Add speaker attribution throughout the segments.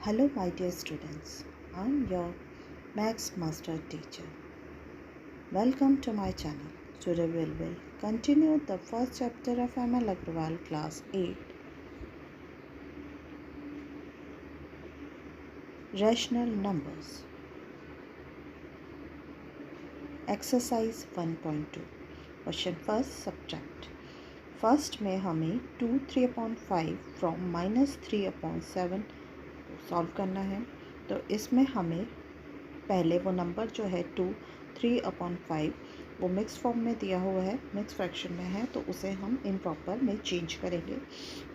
Speaker 1: Hello, my dear students. I'm your Max Master teacher. Welcome to my channel. Today we will continue the first chapter of ML Agrawal class 8, Rational Numbers. Exercise 1.2. Question first, subtract. First में हमें 2/3/5 from -3/7 solve करना है। तो इसमें हमें पहले वो number जो है 2/3/5 वो मिक्स फॉर्म में दिया हुआ है, मिक्स फ्रैक्शन में है, तो उसे हम इम्प्रॉपर में चेंज करेंगे।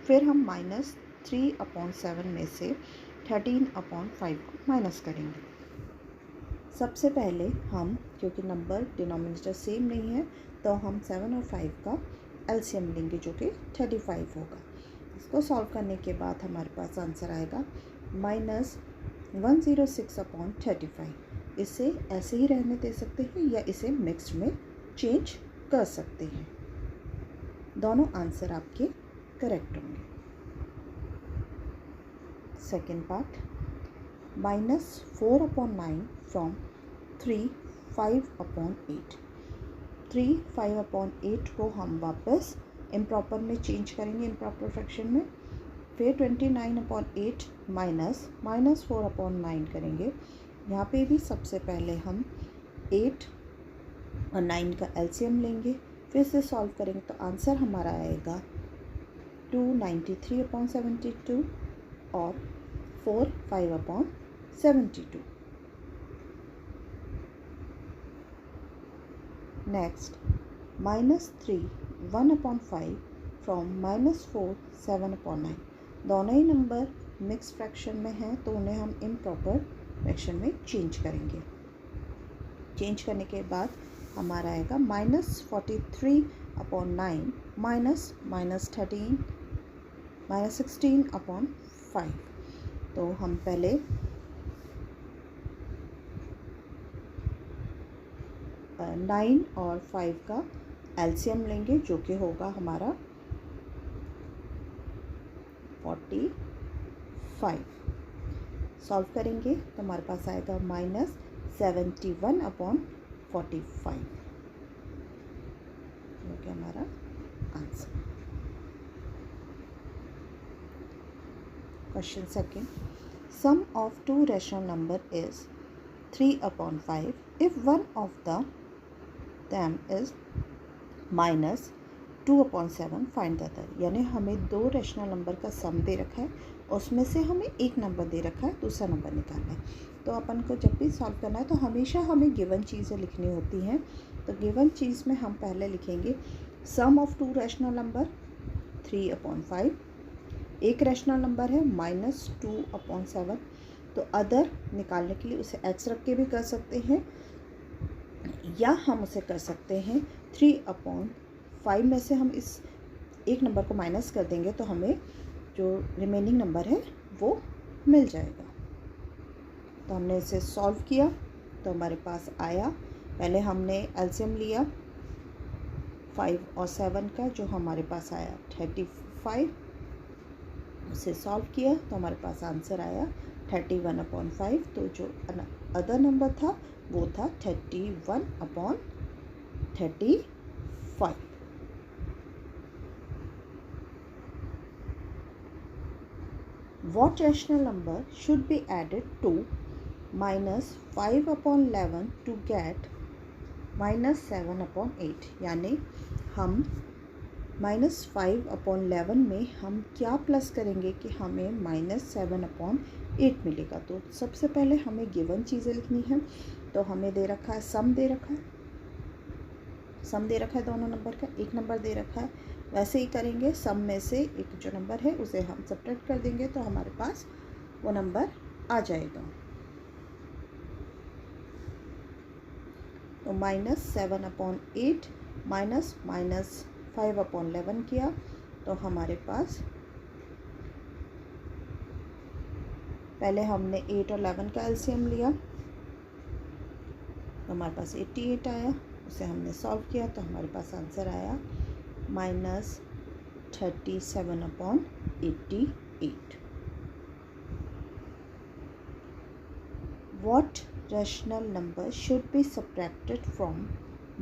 Speaker 1: फिर हम -3/7 में से 13/5 को माइनस करेंगे। सबसे पहले हम, क्योंकि नंबर डिनोमिनेटर सेम नहीं है, तो हम 7 और 5 का एलसीएम लेंगे जो कि 35 होगा। इसको सॉल्व करने के बाद हमारे पास आंसर आएगा -106/35। इसे ऐसे ही रहने दे सकते हैं या इसे मिक्स्ड में चेंज कर सकते हैं। दोनों आंसर आपके करेक्ट होंगे। Second part, -4/9 from 3 5/8। 3 5/8 को हम वापस इम्प्रॉपर में चेंज करेंगे, इम्प्रॉपर फ्रैक्शन में। फिर 29/8 माइनस -4/9 करेंगे। यहाँ पे भी सबसे पहले हम 8 और 9 का एलसीएम लेंगे, फिर से सॉल्व करेंगे, तो आंसर हमारा आएगा 293/72 और 4 5/72। Next, -3 1/5 from -4 7/9। दोनों ही नंबर मिक्स फ्रैक्शन में हैं, तो उन्हें हम इम्प्रॉपर फ्रैक्शन में चेंज करेंगे। चेंज करने के बाद हमारा आएगा -43/9 -16/5। तो हम पहले 9 और 5 का एलसीएम लेंगे जो कि होगा हमारा 45। सॉल्व करेंगे तो हमारे पास आएगा -71/45, जो कि हमारा answer. Question second, sum of two rational number is 3/5 if one of them is -2/7 find the other. यानी हमें दो रैशनल नंबर का सम दे रखा है, उसमें से हमें एक नंबर दे रखा है, दूसरा नंबर निकालना है। तो अपन को जब भी सॉल्व करना है तो हमेशा हमें गिवन चीज़ें लिखनी होती हैं। तो गिवन चीज़ में हम पहले लिखेंगे सम ऑफ टू रैशनल नंबर 3/5, एक रैशनल नंबर है -2/7। तो अदर निकालने के लिए उसे एक्स रख के भी कर सकते हैं, या हम उसे कर सकते हैं 3/5 में से हम इस एक नंबर को माइनस कर देंगे, तो हमें जो रिमेनिंग नंबर है वो मिल जाएगा। तो हमने इसे सॉल्व किया तो हमारे पास आया, पहले हमने एलसीएम लिया 5 और 7 का, जो हमारे पास आया 35। उसे सॉल्व किया तो हमारे पास आंसर आया 31/5। तो जो अदर नंबर था वो था 31/35। What rational number should be added to -5/11 to get -7/8? यानी हम -5/11 में हम क्या प्लस करेंगे कि हमें -7/8 मिलेगा। तो सबसे पहले हमें गिवन चीज़ें लिखनी है। तो हमें दे रखा है सम दे रखा है, सम दे रखा है दोनों नंबर का, एक नंबर दे रखा है। वैसे ही करेंगे, सम में से एक जो नंबर है उसे हम सब्ट्रैक्ट कर देंगे तो हमारे पास वो नंबर आ जाएगा। तो -7/8 -5/11 किया तो हमारे पास पहले हमने 8 और 11 का एलसीएम लिया, तो हमारे पास 88 आया। उसे हमने सॉल्व किया तो हमारे पास आंसर आया -37/88। What rational number should be subtracted from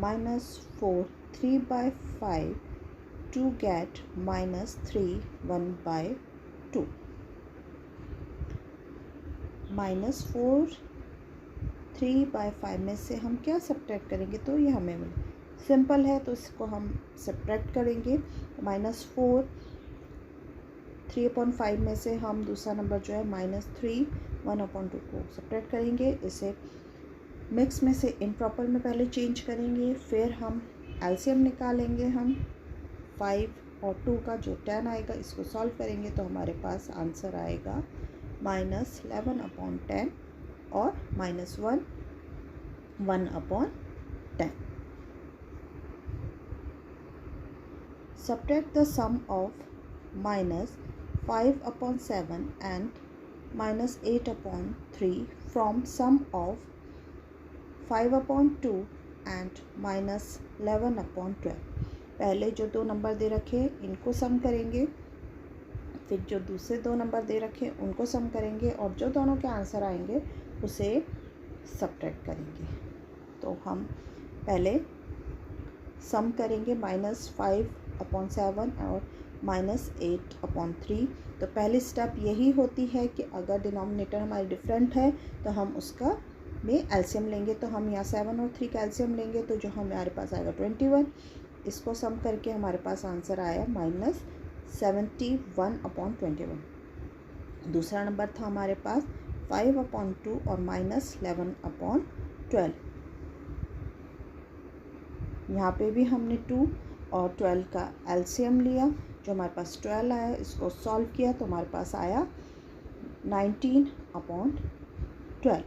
Speaker 1: -4 3/5 to get -3 1/2? -4 3/5 में से हम क्या सब्ट्रैक्ट करेंगे? तो ये हमें सिंपल है, तो इसको हम सब्ट्रैक्ट करेंगे। -4 3/5 में से हम दूसरा नंबर जो है -3 1/2 को सब्ट्रैक्ट करेंगे। इसे मिक्स में से इम्प्रॉपर में पहले चेंज करेंगे, फिर हम एलसीएम निकालेंगे। हम 5 और 2 का जो 10 आएगा इसको सॉल्व करेंगे तो हमारे पास आंसर आएगा -11/10 और -1 1/10. Subtract the sum of -5/7 and -8/3 from sum of 5/2 and -11/12. पहले जो दो नंबर दे रखे इनको सम करेंगे, फिर जो दूसरे दो नंबर दे रखे उनको सम करेंगे और जो दोनों के आंसर आएंगे उसे सब्ट्रैक्ट करेंगे। तो हम पहले सम करेंगे -5/7 और -8/3। तो पहली स्टेप यही होती है कि अगर डिनोमिनेटर हमारी डिफरेंट है तो हम उसका में एलसीएम लेंगे। तो हम यहाँ 7 और 3 का एलसीएम लेंगे तो जो हमारे पास आएगा 21। इसको सम करके हमारे पास आंसर आया -71/21। दूसरा नंबर था हमारे पास 5/2 और -11/12। यहाँ पे भी हमने 2 और 12 का एलसीएम लिया, जो हमारे पास 12 आया। इसको सॉल्व किया तो हमारे पास आया 19/12।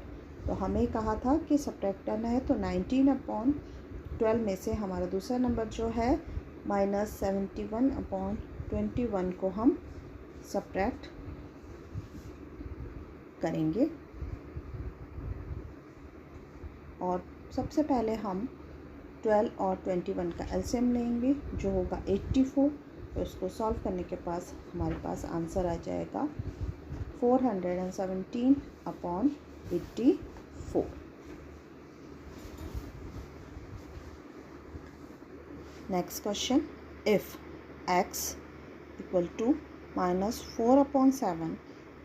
Speaker 1: तो हमें कहा था कि सब्ट्रैक्ट करना है, तो 19/12 में से हमारा दूसरा नंबर जो है -71/21 को हम सब्ट्रैक्ट करेंगे। और सबसे पहले हम 12 और 21 का एलसीएम लेंगे जो होगा 84। तो उसको सॉल्व करने के पास हमारे पास आंसर आ जाएगा 417/84। Next question, if x equal to -4/7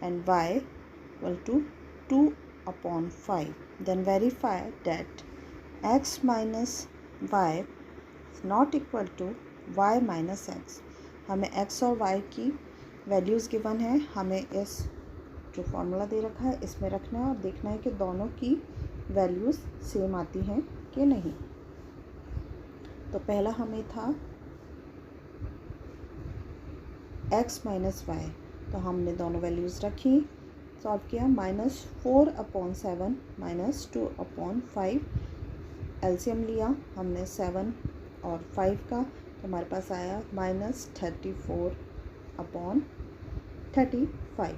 Speaker 1: and y equal to 2/5, then verify that x minus y is not equal to y minus x. हमें x और y की वैल्यूज़ गिवन है, हमें इस जो फॉर्मूला दे रखा है इसमें रखना है और देखना है कि दोनों की वैल्यूज़ सेम आती हैं कि नहीं। तो पहला हमें था x माइनस वाई, तो हमने दोनों वैल्यूज़ रखी, सॉल्व किया। -4/7 -2/5 एलसीएम लिया हमने 7 और 5 का, तो हमारे पास आया -34/35।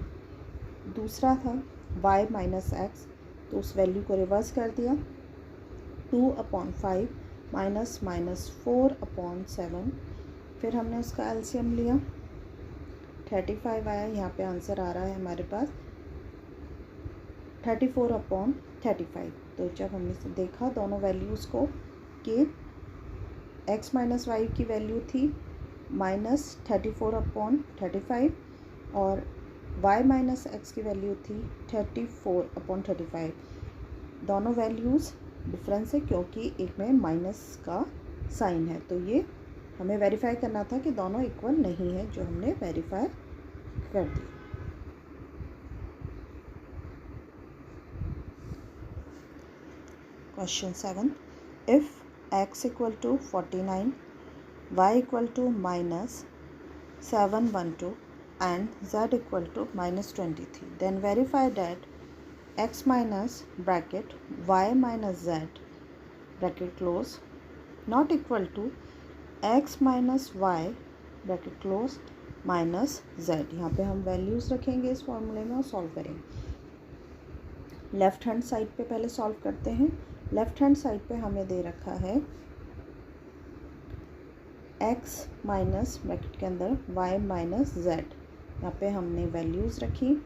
Speaker 1: दूसरा था y माइनस x, तो उस वैल्यू को रिवर्स कर दिया, 2/5 -4/7। फिर हमने उसका एलसीएम लिया, 35 आया। यहाँ पे आंसर आ रहा है हमारे पास 34/35। तो जब हमने देखा दोनों वैल्यूज़ को कि x माइनस वाई की वैल्यू थी -34/35 और y माइनस x की वैल्यू थी 34/35। दोनों वैल्यूज़ डिफरेंस है क्योंकि एक में माइनस का साइन है। तो ये हमें वेरीफाई करना था कि दोनों इक्वल नहीं है, जो हमने वेरीफाई कर दी। Question 7, if x equal to 49, y equal to -712 and z equal to -23, then verify that x minus bracket y minus z bracket close not equal to x minus y bracket close minus z। यहाँ पे हम values रखेंगे इस फॉर्मूले में और solve करेंगे। Left hand side पे पहले सॉल्व करते हैं। लेफ़्ट हैंड साइड पे हमें दे रखा है x माइनस ब्रैकेट के अंदर y माइनस z। यहाँ पे हमने वैल्यूज़ रखी,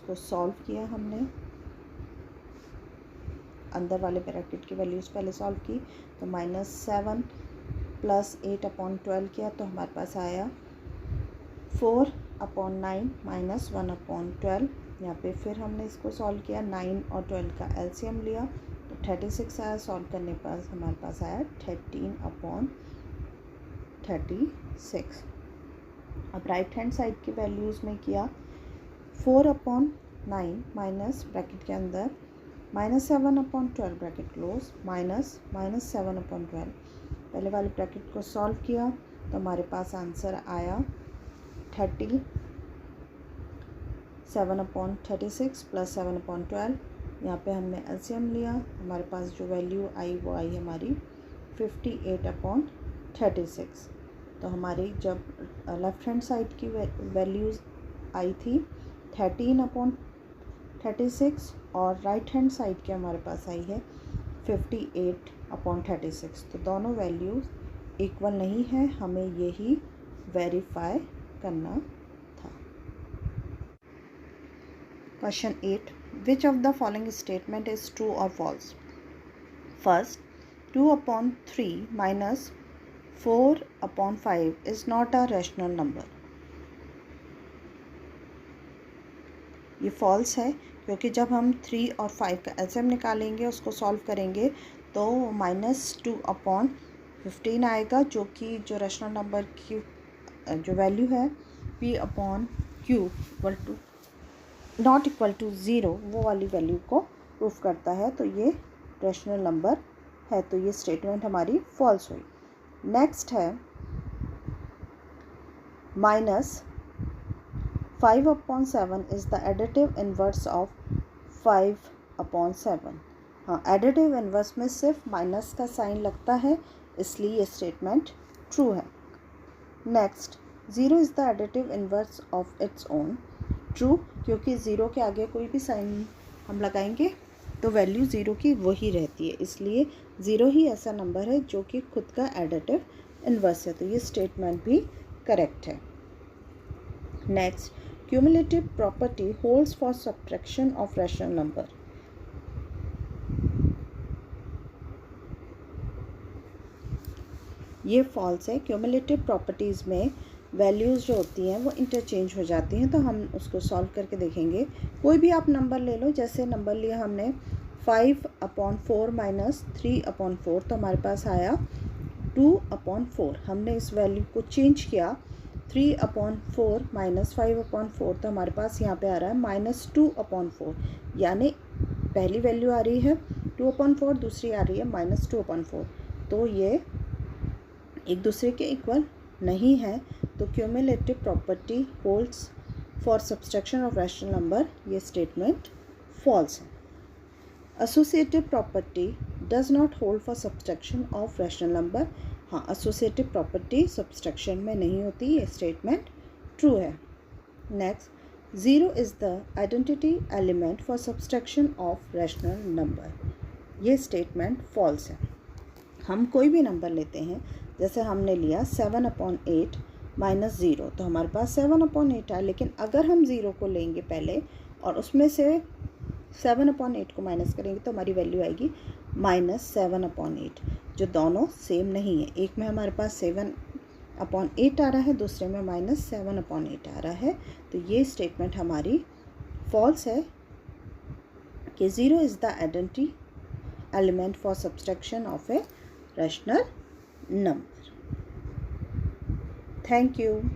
Speaker 1: इसको सॉल्व किया हमने, अंदर वाले ब्रैकेट की वैल्यूज़ पहले सॉल्व की, तो -7 + 8/12 किया तो हमारे पास आया 4/9 - 1/12। यहाँ पे फिर हमने इसको सॉल्व किया, 9 और 12 का एलसीएम लिया तो 36 आया। सॉल्व करने पर हमारे पास आया 13/36। अब राइट हैंड साइड की वैल्यूज़ में किया, 4/9 माइनस ब्रैकेट के अंदर -7/12 ब्रैकेट क्लोज -7/12। पहले वाले ब्रैकेट को सॉल्व किया तो हमारे पास आंसर आया 37/36 + 7/12। यहाँ पे हमने एलसीएम लिया, हमारे पास जो वैल्यू आई वो आई हमारी 58/36। तो हमारी जब लेफ़्ट हैंड साइड की वैल्यूज़ आई थी 13/36 और राइट हैंड साइड की हमारे पास आई है 58/36। तो दोनों वैल्यूज़ इक्वल नहीं है, हमें यही वेरीफाई करना था। Question 8, which of the following statement is true और false? First, 2/3 - 4/5 is not a rational number. ये फॉल्स है क्योंकि जब हम 3 और 5 का एलसीएम निकालेंगे, उसको सॉल्व करेंगे तो -2/15 आएगा, जो कि जो रैशनल नंबर की जो वैल्यू है P/Q = 0 वो वाली वैल्यू को प्रूफ करता है। तो ये रैशनल नंबर है, तो ये स्टेटमेंट हमारी फॉल्स हुई। नेक्स्ट है -5/7 is the additive inverse of 5/7। हाँ, एडिटिव इन्वर्स में सिर्फ माइनस का साइन लगता है, इसलिए ये स्टेटमेंट ट्रू है। Next, 0 is the additive inverse of its own. True, क्योंकि 0 के आगे कोई भी साइन हम लगाएंगे तो वैल्यू 0 की वही रहती है, इसलिए 0 ही ऐसा नंबर है जो कि खुद का एडिटिव इन्वर्स है। तो ये स्टेटमेंट भी करेक्ट है। Next, cumulative property holds for subtraction of rational number. ये फॉल्स है। क्यूमुलेटिव प्रॉपर्टीज़ में वैल्यूज़ जो होती हैं वो इंटरचेंज हो जाती हैं, तो हम उसको सॉल्व करके देखेंगे। कोई भी आप नंबर ले लो, जैसे नंबर लिया हमने 5/4 - 3/4, तो हमारे पास आया 2/4। हमने इस वैल्यू को चेंज किया, 3/4 - 5/4, तो हमारे पास यहाँ पे आ रहा है -2/4। यानी पहली वैल्यू आ रही है 2/4, दूसरी आ रही है -2/4। तो ये एक दूसरे के इक्वल नहीं है। तो cumulative property holds for subtraction of rational number, ये स्टेटमेंट फॉल्स है। Associative property does not hold for subtraction of rational number. हाँ, एसोसिएटिव प्रॉपर्टी सब्सट्रैक्शन में नहीं होती, ये स्टेटमेंट ट्रू है। Next, 0 is the identity element for subtraction of rational number, ये statement false है। हम कोई भी नंबर लेते हैं, जैसे हमने लिया 7/8 - 0, तो हमारे पास 7/8 है, लेकिन अगर हम 0 को लेंगे पहले और उसमें से 7/8 को माइनस करेंगे तो हमारी वैल्यू आएगी -7/8, जो दोनों सेम नहीं है। एक में हमारे पास 7/8 आ रहा है, दूसरे में -7/8 आ रहा है। तो ये स्टेटमेंट हमारी फॉल्स है कि 0 is the identity element for subtraction of a rational number. Thank you.